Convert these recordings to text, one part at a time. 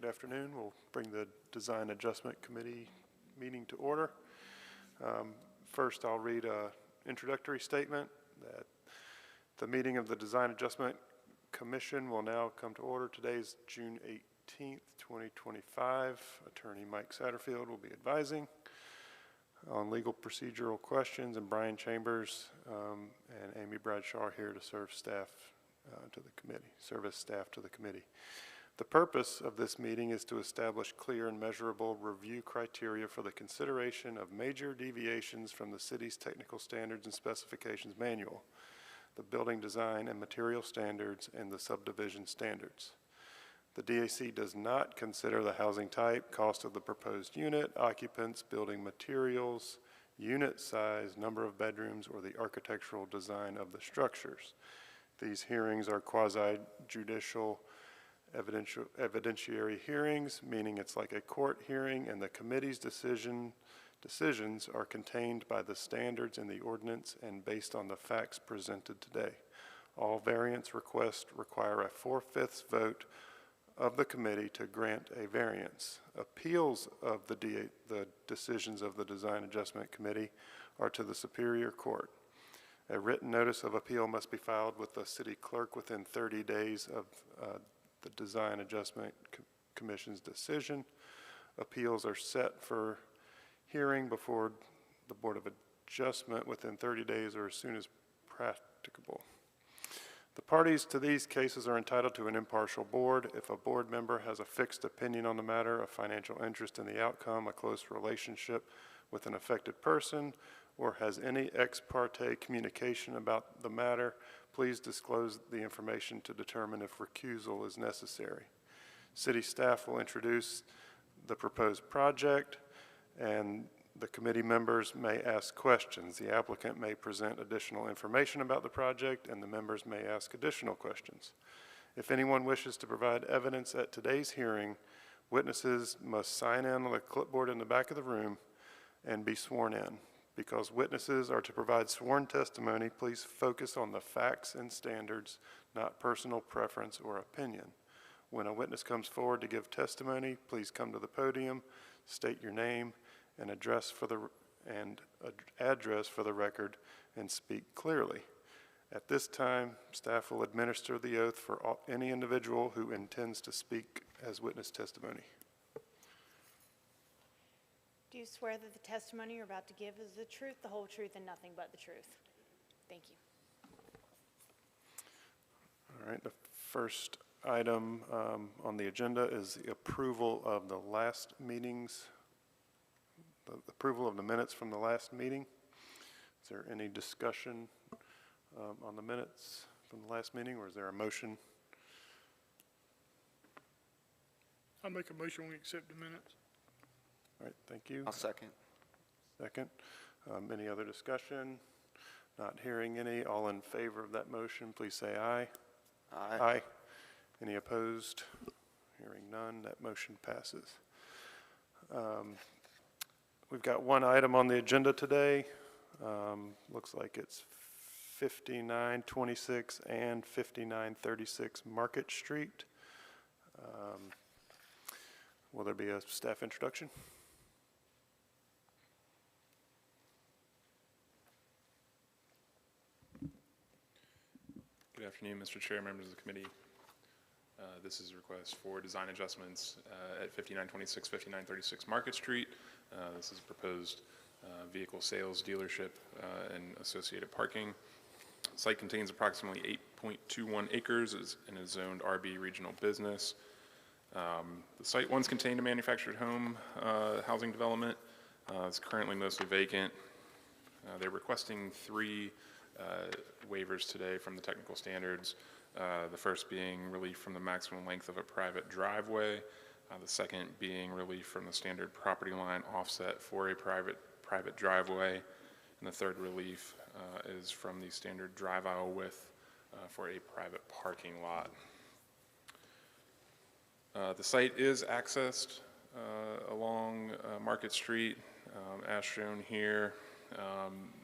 afternoon. We'll bring the Design Adjustment Committee meeting to order. First, I'll read an introductory statement that the meeting of the Design Adjustment Commission will now come to order. Today's June 18th, 2025. Attorney Mike Satterfield will be advising on legal procedural questions, and Brian Chambers and Amy Bradshaw are here to serve staff to the committee, service staff to the committee. The purpose of this meeting is to establish clear and measurable review criteria for the consideration of major deviations from the city's technical standards and specifications manual, the building design and material standards, and the subdivision standards. The DAC does not consider the housing type, cost of the proposed unit, occupants, building materials, unit size, number of bedrooms, or the architectural design of the structures. These hearings are quasi-judicial evidentiary hearings, meaning it's like a court hearing, and the committee's decisions are contained by the standards in the ordinance and based on the facts presented today. All variance requests require a 4/5 vote of the committee to grant a variance. Appeals of the decisions of the Design Adjustment Committee are to the Superior Court. A written notice of appeal must be filed with the city clerk within 30 days of the Design Adjustment Commission's decision. Appeals are set for hearing before the Board of Adjustment within 30 days or as soon as practicable. The parties to these cases are entitled to an impartial board. If a board member has a fixed opinion on the matter, a financial interest in the outcome, a close relationship with an affected person, or has any ex parte communication about the matter, please disclose the information to determine if recusal is necessary. City staff will introduce the proposed project, and the committee members may ask questions. The applicant may present additional information about the project, and the members may ask additional questions. If anyone wishes to provide evidence at today's hearing, witnesses must sign in on the clipboard in the back of the room and be sworn in. Because witnesses are to provide sworn testimony, please focus on the facts and standards, not personal preference or opinion. When a witness comes forward to give testimony, please come to the podium, state your name and address for the record, and speak clearly. At this time, staff will administer the oath for any individual who intends to speak as witness testimony. Do you swear that the testimony you're about to give is the truth, the whole truth, and nothing but the truth? Thank you. All right, the first item on the agenda is the approval of the last meeting's, the approval of the minutes from the last meeting. Is there any discussion on the minutes from the last meeting, or is there a motion? I'll make a motion we accept the minutes. All right, thank you. I'll second. Second. Any other discussion? Not hearing any. All in favor of that motion, please say aye. Aye. Aye. Any opposed? Hearing none, that motion passes. We've got one item on the agenda today. Looks like it's 5926 and 5936 Market Street. Will there be a staff introduction? Good afternoon, Mr. Chair, members of the committee. This is a request for design adjustments at 5926, 5936 Market Street. This is a proposed vehicle sales dealership and associated parking. The site contains approximately 8.21 acres and is zoned RB regional business. The site once contained a manufactured home housing development. It's currently mostly vacant. They're requesting 3 waivers today from the technical standards. The first being relief from the maximum length of a private driveway. The second being relief from the standard property line offset for a private driveway. And the third relief is from the standard drive aisle width for a private parking lot. The site is accessed along Market Street, as shown here.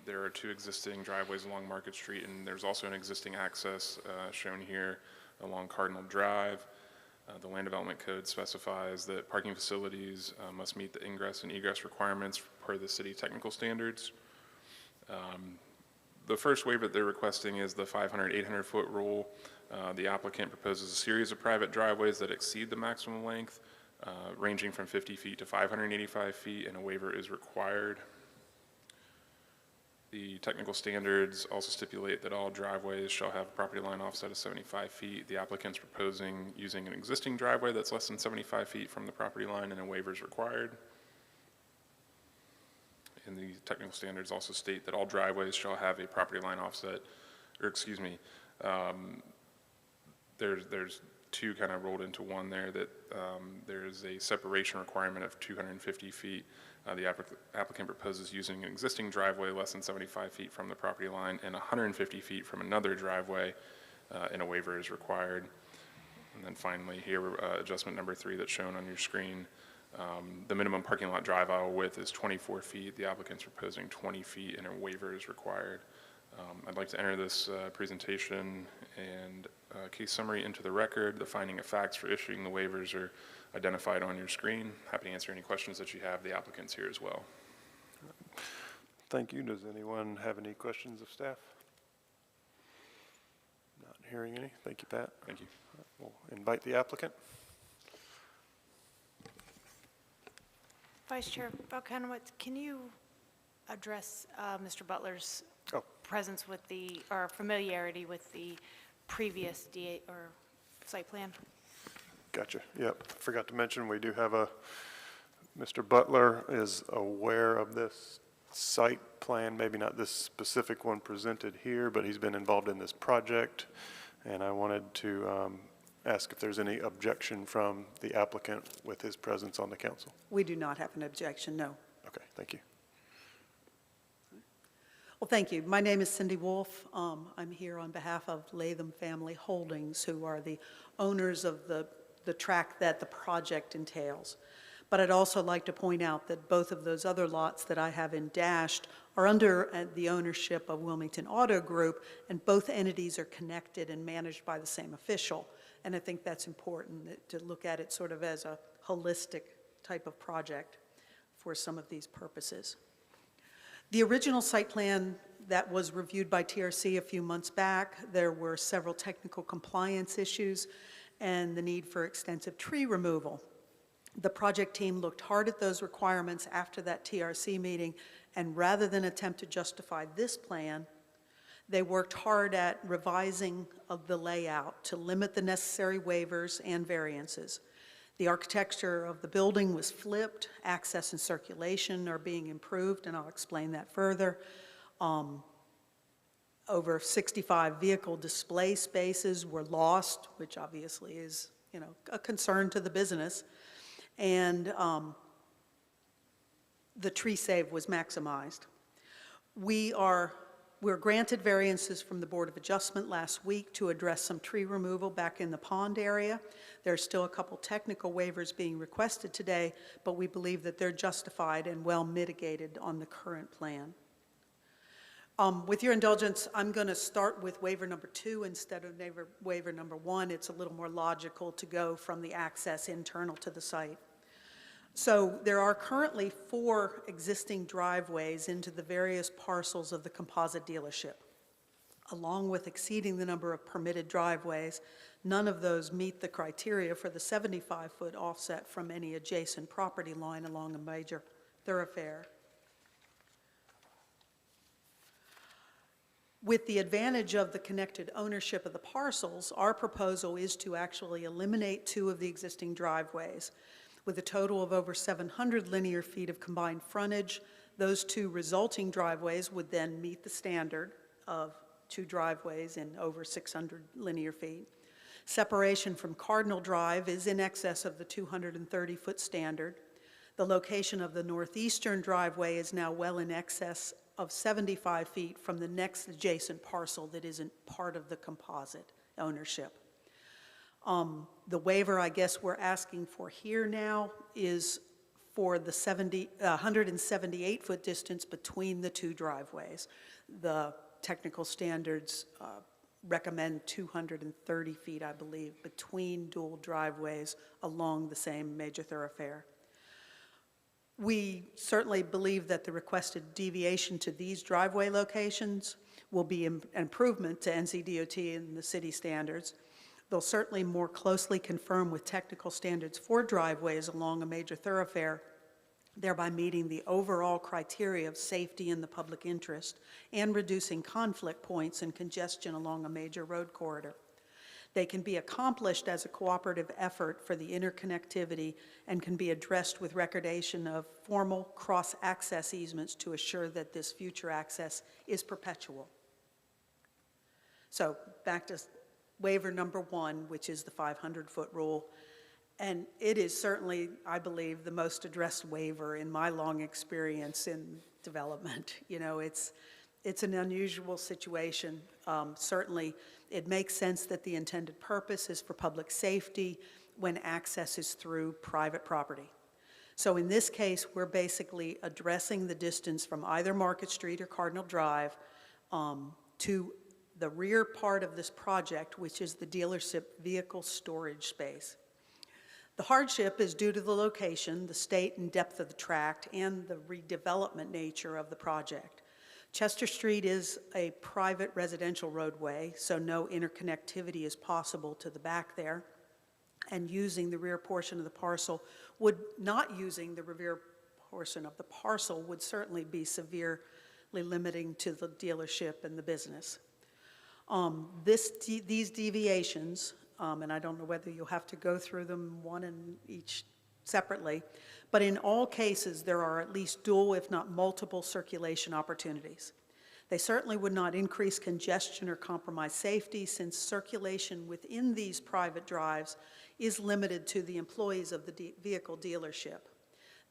There are 2 existing driveways along Market Street, and there's also an existing access shown here along Cardinal Drive. The Land Development Code specifies that parking facilities must meet the ingress and egress requirements per the city technical standards. The first waiver that they're requesting is the 500, 800-foot rule. The applicant proposes a series of private driveways that exceed the maximum length, ranging from 50 feet to 585 feet, and a waiver is required. The technical standards also stipulate that all driveways shall have a property line offset of 75 feet. The applicant's proposing using an existing driveway that's less than 75 feet from the property line, and a waiver is required. And the technical standards also state that all driveways shall have a property line offset, or excuse me, there's two kind of rolled into one there, that there's a separation requirement of 250 feet. The applicant proposes using an existing driveway less than 75 feet from the property line and 150 feet from another driveway, and a waiver is required. And then finally here, adjustment number 3 that's shown on your screen. The minimum parking lot drive aisle width is 24 feet. The applicant's proposing 20 feet, and a waiver is required. I'd like to enter this presentation and case summary into the record. The finding of facts for issuing the waivers are identified on your screen. Happy to answer any questions that you have. The applicant's here as well. Thank you. Does anyone have any questions of staff? Not hearing any. Thank you, Pat. Thank you. We'll invite the applicant. Vice Chair Balkanowitz, can you address Mr. Butler's Oh. presence with or familiarity with the previous DA or site plan? Gotcha. Yep. Forgot to mention, we do have Mr. Butler is aware of this site plan, maybe not this specific one presented here, but he's been involved in this project. And I wanted to ask if there's any objection from the applicant with his presence on the council. We do not have an objection, no. Okay, thank you. Well, thank you. My name is Cindee Wolf. I'm here on behalf of Latham Family Holdings, who are the owners of the tract that the project entails. But I'd also like to point out that both of those other lots that I have in dashed are under the ownership of Wilmington Auto Group, and both entities are connected and managed by the same official. And I think that's important to look at it sort of as a holistic type of project for some of these purposes. The original site plan that was reviewed by TRC a few months back, there were several technical compliance issues and the need for extensive tree removal. The project team looked hard at those requirements after that TRC meeting, and rather than attempt to justify this plan, they worked hard at revising of the layout to limit the necessary waivers and variances. The architecture of the building was flipped, access and circulation are being improved, and I'll explain that further. Over 65 vehicle display spaces were lost, which obviously is, a concern to the business. And the tree save was maximized. We're granted variances from the Board of Adjustment last week to address some tree removal back in the pond area. There's still a couple technical waivers being requested today, but we believe that they're justified and well mitigated on the current plan. With your indulgence, I'm going to start with waiver number 2 instead of waiver number 1. It's a little more logical to go from the access internal to the site. So there are currently 4 existing driveways into the various parcels of the composite dealership. Along with exceeding the number of permitted driveways, none of those meet the criteria for the 75-foot offset from any adjacent property line along a major thoroughfare. With the advantage of the connected ownership of the parcels, our proposal is to actually eliminate 2 of the existing driveways. With a total of over 700 linear feet of combined frontage, those 2 resulting driveways would then meet the standard of 2 driveways in over 600 linear feet. Separation from Cardinal Drive is in excess of the 230-foot standard. The location of the northeastern driveway is now well in excess of 75 feet from the next adjacent parcel that isn't part of the composite ownership. The waiver I guess we're asking for here now is for the 178-foot distance between the 2 driveways. The technical standards recommend 230 feet, I believe, between dual driveways along the same major thoroughfare. We certainly believe that the requested deviation to these driveway locations will be an improvement to NCDOT and the city standards. They'll certainly more closely conform with technical standards for driveways along a major thoroughfare, thereby meeting the overall criteria of safety and the public interest and reducing conflict points and congestion along a major road corridor. They can be accomplished as a cooperative effort for the interconnectivity and can be addressed with recordation of formal cross-access easements to assure that this future access is perpetual. So back to waiver number 1, which is the 500-foot rule. And it is certainly, I believe, the most addressed waiver in my long experience in development. You know, it's an unusual situation. Certainly, it makes sense that the intended purpose is for public safety when access is through private property. So in this case, we're basically addressing the distance from either Market Street or Cardinal Drive to the rear part of this project, which is the dealership vehicle storage space. The hardship is due to the location, the state and depth of the tract, and the redevelopment nature of the project. Chester Street is a private residential roadway, so no interconnectivity is possible to the back there. And using the rear portion of the parcel not using the rear portion of the parcel would certainly be severely limiting to the dealership and the business. These deviations, and I don't know whether you'll have to go through them one and each separately, but in all cases, there are at least dual, if not multiple, circulation opportunities. They certainly would not increase congestion or compromise safety, since circulation within these private drives is limited to the employees of the vehicle dealership.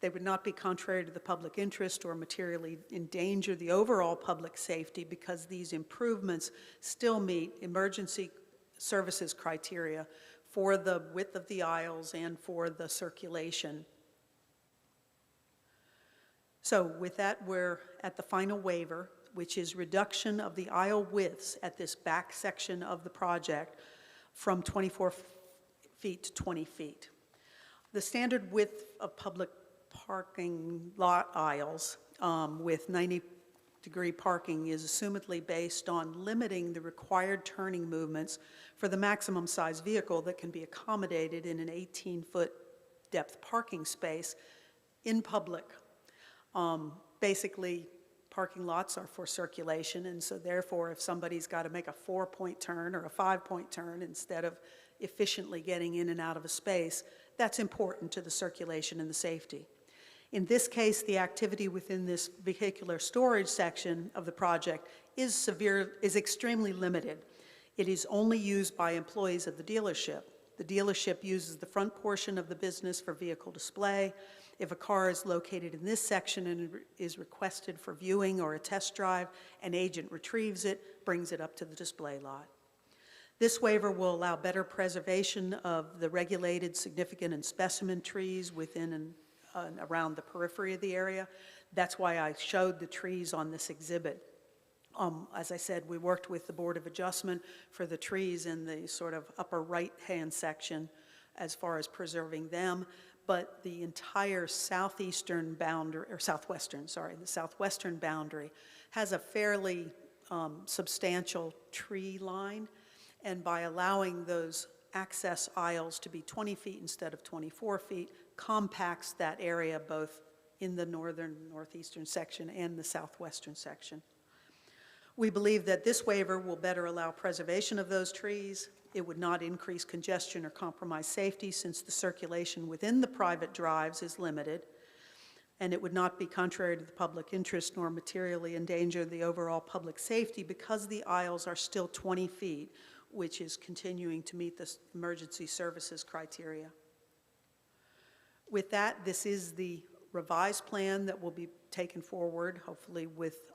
They would not be contrary to the public interest or materially endanger the overall public safety, because these improvements still meet emergency services criteria for the width of the aisles and for the circulation. So with that, we're at the final waiver, which is reduction of the aisle widths at this back section of the project from 24 feet to 20 feet. The standard width of public parking lot aisles with 90-degree parking is assumedly based on limiting the required turning movements for the maximum size vehicle that can be accommodated in an 18-foot depth parking space in public. Basically, parking lots are for circulation, and so therefore, if somebody's got to make a 4-point turn or a 5-point turn instead of efficiently getting in and out of a space, that's important to the circulation and the safety. In this case, the activity within this vehicular storage section of the project is extremely limited. It is only used by employees of the dealership. The dealership uses the front portion of the business for vehicle display. If a car is located in this section and is requested for viewing or a test drive, an agent retrieves it, brings it up to the display lot. This waiver will allow better preservation of the regulated, significant, and specimen trees within and around the periphery of the area. That's why I showed the trees on this exhibit. As I said, we worked with the Board of Adjustment for the trees in the sort of upper right-hand section as far as preserving them, but the entire southwestern boundary has a fairly substantial tree line, and by allowing those access aisles to be 20 feet instead of 24 feet, compacts that area both in the northeastern section and the southwestern section. We believe that this waiver will better allow preservation of those trees. It would not increase congestion or compromise safety, since the circulation within the private drives is limited, and it would not be contrary to the public interest nor materially endanger the overall public safety, because the aisles are still 20 feet, which is continuing to meet the emergency services criteria. With that, this is the revised plan that will be taken forward, hopefully with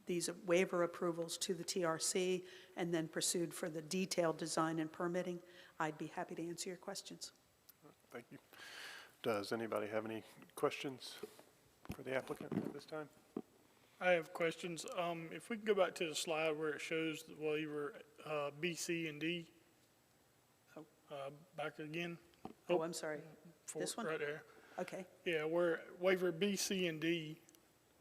these waiver approvals to the TRC, and then pursued for the detailed design and permitting. I'd be happy to answer your questions. Thank you. Does anybody have any questions for the applicant at this time? I have questions. If we can go back to the slide where it shows the waiver, B, C, and D. Back again. Oh, I'm sorry. For- This one? Right there. Okay. Yeah, where waiver B, C, and D,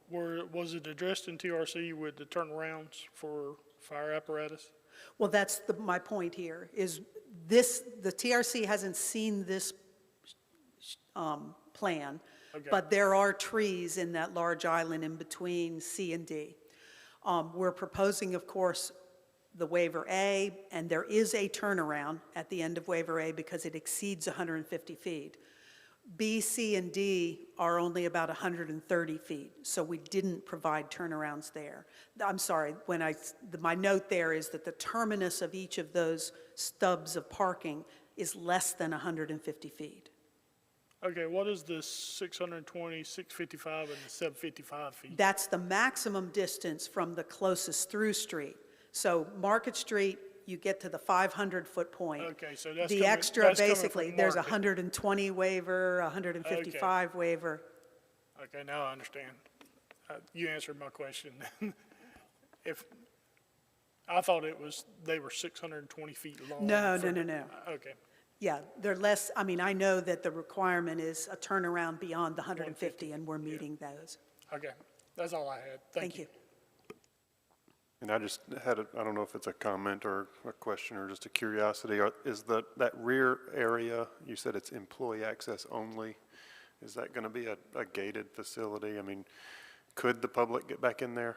was it addressed in TRC with the turnarounds for fire apparatus? Well, that's my point here, is this, the TRC hasn't seen this plan, Okay. but there are trees in that large island in between C and D. We're proposing, of course, the waiver A, and there is a turnaround at the end of waiver A because it exceeds 150 feet. B, C, and D are only about 130 feet, so we didn't provide turnarounds there. I'm sorry, my note there is that the terminus of each of those stubs of parking is less than 150 feet. Okay, what is the 620, 655, and the 755 feet? That's the maximum distance from the closest through street. So Market Street, you get to the 500-foot point. Okay, so that's The coming- extra, that's coming basically, from there's a Market. 120 waiver, 155 waiver. Okay, now I understand. You answered my question. If, I thought they were 620 feet long. No, for- no. Okay, Yeah, they're less, I mean, I know that the requirement is a turnaround beyond the 150, and we're meeting those. okay, that's all I had. Thank you. And I just had, I don't know if it's a comment or a question or just a curiosity, is that rear area, you said it's employee access only, is that going to be a gated facility? I mean, could the public get back in there?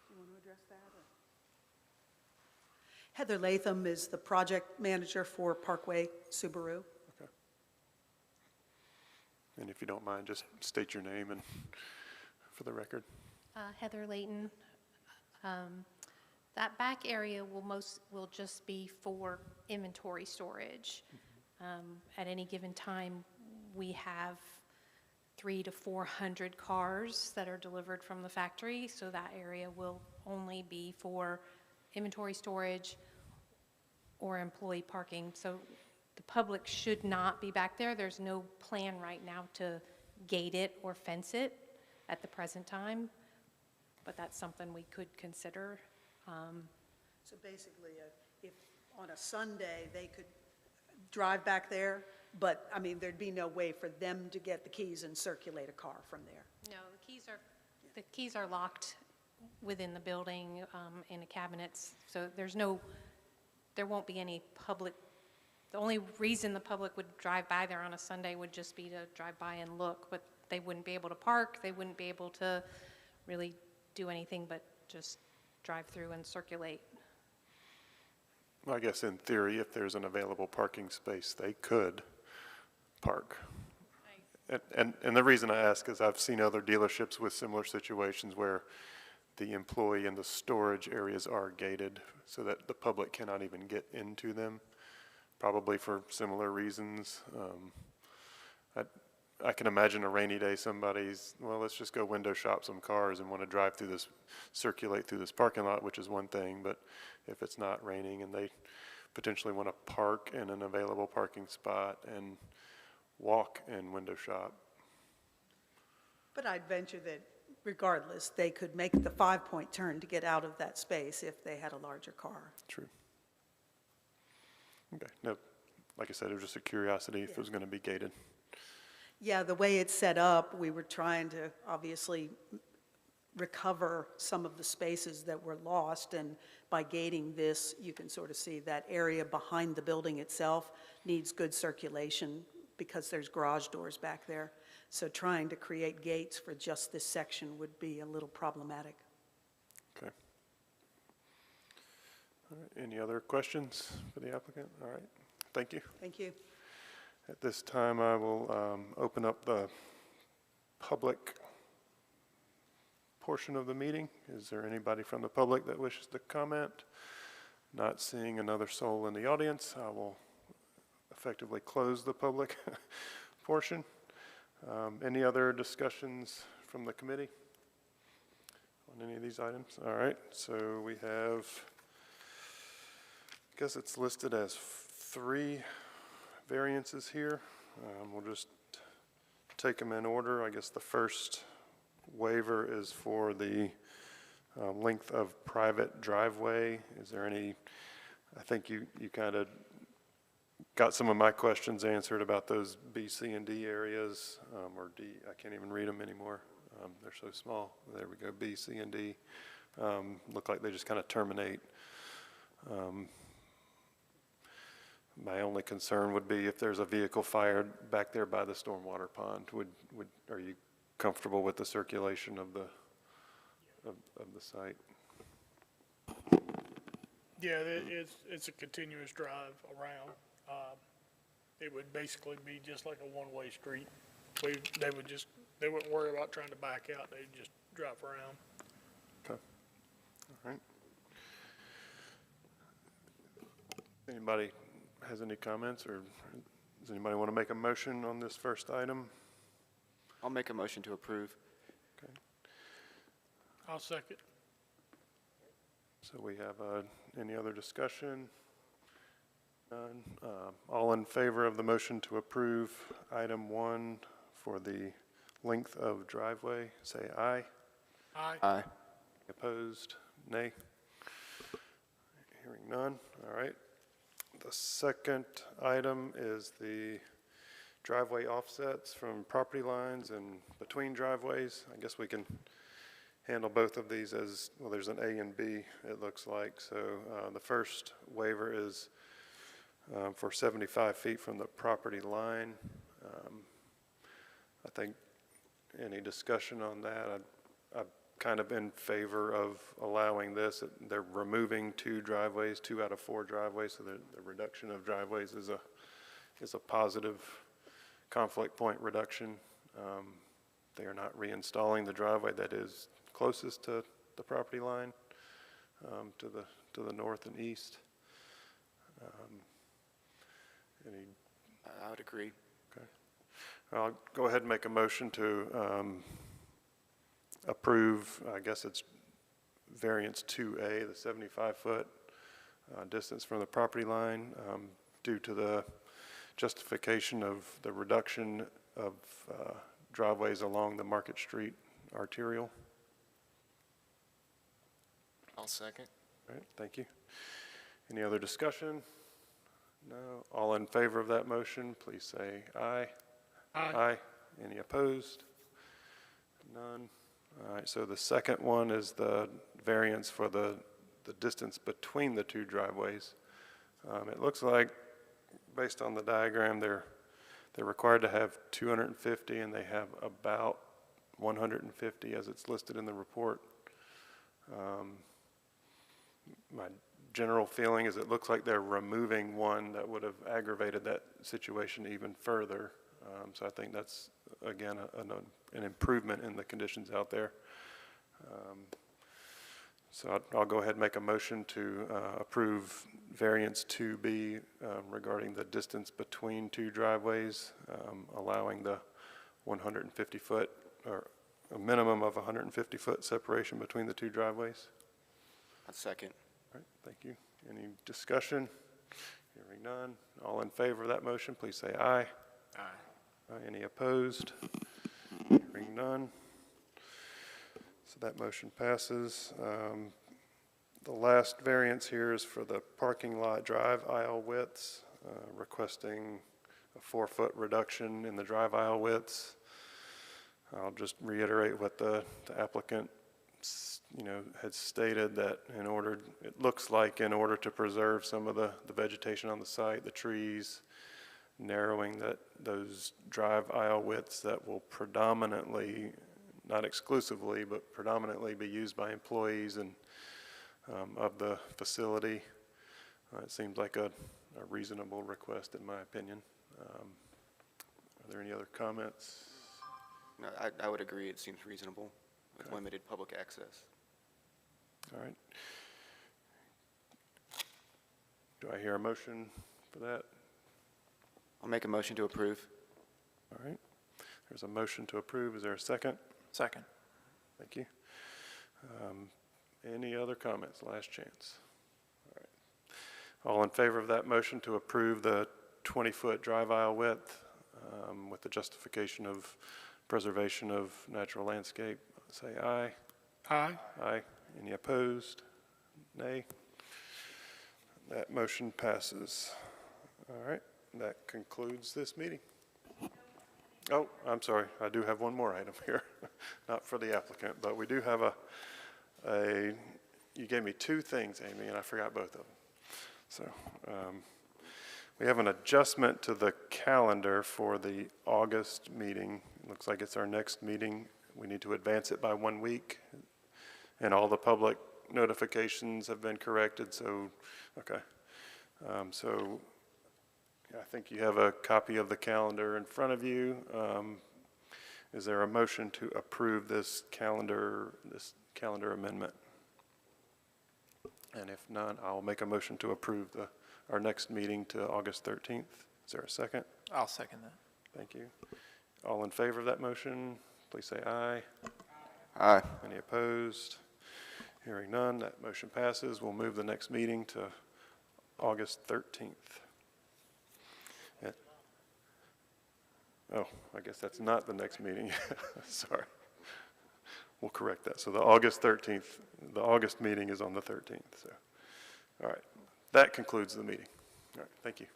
You want to address that? Heather Latham is the project manager for Parkway Subaru. Okay. And if you don't mind, just state your name and for the record. Heather Layton. That back area will just be for inventory storage. At any given time, we have 300 to 400 cars that are delivered from the factory, so that area will only be for inventory storage or employee parking. So the public should not be back there. There's no plan right now to gate it or fence it at the present time, but that's something we could consider. So basically, if on a Sunday, they could drive back there, but, I mean, there'd be no way for them to get the keys and circulate a car from there. No, the keys are locked within the building in the cabinets, so there won't be any public. The only reason the public would drive by there on a Sunday would just be to drive by and look, but they wouldn't be able to park, they wouldn't be able to really do anything but just drive through and circulate. I guess in theory, if there's an available parking space, they could park. And the reason I ask is I've seen other dealerships with similar situations where the employee and the storage areas are gated so that the public cannot even get into them, probably for similar reasons. I can imagine a rainy day, well, let's just go window shop some cars and want to drive through this, circulate through this parking lot, which is one thing, but if it's not raining and they potentially want to park in an available parking spot and walk and window shop. But I'd venture that regardless, they could make the 5-point turn to get out of that space if they had a larger car. True. Okay, no, like I said, it was just a curiosity if it was going to be gated. Yeah, the way it's set up, we were trying to obviously recover some of the spaces that were lost, and by gating this, you can sort of see that area behind the building itself needs good circulation because there's garage doors back there. So trying to create gates for just this section would be a little problematic. Okay. All right, any other questions for the applicant? All right, thank you. Thank you. At this time, I will open up the public portion of the meeting. Is there anybody from the public that wishes to comment? Not seeing another soul in the audience, I will effectively close the public portion. Any other discussions from the committee on any of these items? All right, so we have, I guess it's listed as 3 variances here. We'll just take them in order. I guess the first waiver is for the length of private driveway. Is there any, I think you kind of got some of my questions answered about those B, C, and D areas, or D, I can't even read them anymore. They're so small. There we go, B, C, and D. Look like they just kind of terminate. My only concern would be if there's a vehicle fired back there by the stormwater pond. Are you comfortable with the circulation of the site? Yeah, it's a continuous drive around. It would basically be just like a one-way street. They wouldn't worry about trying to back out, they'd just drive around. Okay, all right. Anybody has any comments, or does anybody want to make a motion on this first item? I'll make a motion to approve. Okay, I'll second. so we have any other discussion? None. All in favor of the motion to approve item 1 for the length of driveway, say aye. Aye. Aye. Opposed, nay. Hearing none, all right. The second item is the driveway offsets from property lines and between driveways. I guess we can handle both of these as, well, there's an A and B, it looks like. So the first waiver is for 75 feet from the property line. I think any discussion on that, I'm kind of in favor of allowing this. They're removing 2 driveways, 2 out of 4 driveways, so the reduction of driveways is a positive conflict point reduction. They are not reinstalling the driveway that is closest to the property line, to the north and east. I would agree. Okay. I'll go ahead and make a motion to approve, I guess it's variance 2A, the 75-foot distance from the property line, due to the justification of the reduction of driveways along the Market Street arterial. I'll second. All right, thank you. Any other discussion? No. All in favor of that motion, please say aye. Aye. Any opposed? None. All right, so the second one is the variance for the distance between the 2 driveways. It looks like, based on the diagram, they're required to have 250, and they have about 150 as it's listed in the report. My general feeling is it looks like they're removing one that would have aggravated that situation even further. So I think that's, again, an improvement in the conditions out there. So I'll go ahead and make a motion to approve variance 2B regarding the distance between 2 driveways, allowing the 150-foot, or a minimum of 150-foot separation between the 2 driveways. I'll second. All right, thank you. Any discussion? Hearing none. All in favor of that motion, please say aye. Aye. Any opposed? Hearing none. So that motion passes. The last variance here is for the parking lot drive aisle widths, requesting a 4-foot reduction in the drive aisle widths. I'll just reiterate what the applicant had stated, that it looks like in order to preserve some of the vegetation on the site, the trees, narrowing those drive aisle widths that will predominantly, not exclusively, but predominantly be used by employees and of the facility. It seems like a reasonable request in my opinion. Are there any other comments? No, I would agree. It seems reasonable with limited public access. All right. Do I hear a motion for that? I'll make a motion to approve. All right. There's a motion to approve. Is there a second? Second. Thank you. Any other comments? Last chance. All right. All in favor of that motion to approve the 20-foot drive aisle width with the justification of preservation of natural landscape, say aye. Aye. Aye. Any opposed? Nay. That motion passes. All right, that concludes this meeting. Oh, I'm sorry, I do have one more item here, not for the applicant, but we do have you gave me two things, Amy, and I forgot both of them. So, we have an adjustment to the calendar for the August meeting. Looks like it's our next meeting. We need to advance it by 1 week, and all the public notifications have been corrected, so, okay. So I think you have a copy of the calendar in front of you. Is there a motion to approve this calendar amendment? And if none, I'll make a motion to approve our next meeting to August 13th. Is there a second? I'll second that. Thank you. All in favor of that motion, please say aye. Aye. Any opposed? Hearing none, that motion passes. We'll move the next meeting to August 13th. Oh, I guess that's not the next meeting. Sorry. We'll correct that. So the August 13th, the August meeting is on the 13th. So, all right. That concludes the meeting. All right. Thank you.